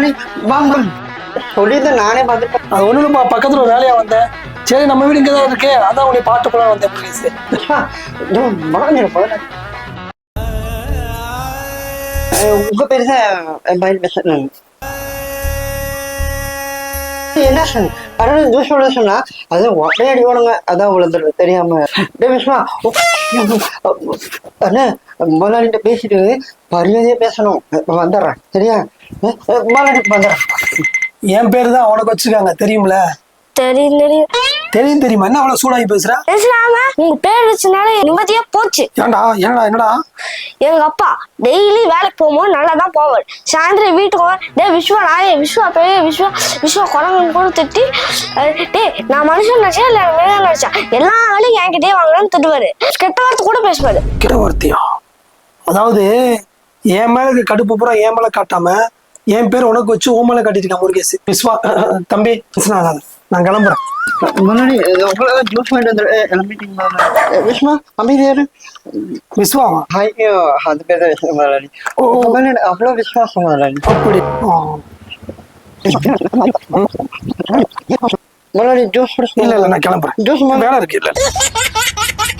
முதலாளி வாங்க சொல்லியிருந்தேன் நானே பார்த்துட்டேன். அது ஒண்ணு இல்லப்பா, பக்கத்துல ஒரு வேலையா வந்தேன். சரி நம்ம வீடு இங்கதான் இருக்கே, அதான் உன்னை பாட்டு போல வந்தேன் ப்ளீஸ். முதலாளி முதலாளி உங்க பேரு தான் பயில் பேசுறேன். என்ன சொன்ன பரவாயில்ல ஜூஸ் சொல்ல சொன்னா அது ஒட்டையை அடி ஓடுங்க, அதான் விழுந்துரு தெரியாம. விஸ்வா அண்ணா முதலாளிகிட்ட பேசிட்டு மரியாதையா பேசணும். வந்துடுறேன் சரியா? முதலாளி வந்துடுறேன். என் பேரு தான் உனக்கு வச்சிருக்காங்க தெரியும்ல? தெரியும் தெரியும் தெரியும் தெரியுமா? என்ன அவ்வளவு சூடாகி பேசுற? பேசலாம உங்க பேர் வச்சனால நிம்மதியா போச்சு. ஏன்டா என்னடா? எங்க அப்பா டெய்லி வேலைக்கு போகும்போது நல்லா தான் போவார். சாயந்தரம் வீட்டுக்கு டே விஸ்வா நாயே விஸ்வா பெரிய விஸ்வா விஸ்வா குரங்கு கூட திட்டி டே நான் மனுஷன் நினைச்சேன் இல்ல மிருகம் நினைச்சேன் எல்லா வேலையும் என்கிட்டயே வாங்கலாம்னு திட்டுவாரு. கெட்ட வார்த்தை கூட பேசுவாரு. கெட்ட வார்த்தையா? அதாவது என் மேல கடுப்பு பூரா என் மேல காட்டாம என் பேர் உனக்கு வச்சு உன் மேல காட்டிருக்கான் முருகேஷ். விஸ்வா தம்பி நான் கிளம்புறேன். முதலாளி ஜூஸ் வாங்கிட்டு வந்துடு கிளம்பிட்டீங்களா? விஸ்வா அமைதியாரு. விஸ்வாவா? ஐயோ அது பேர் தான் முதலாளி. அவ்வளோ விசுவாசம் முதலாளி. அப்படி முதலாளி ஜூஸ் இல்ல நான் கிளம்புறேன். ஜூஸ் வேலை இருக்கு இல்ல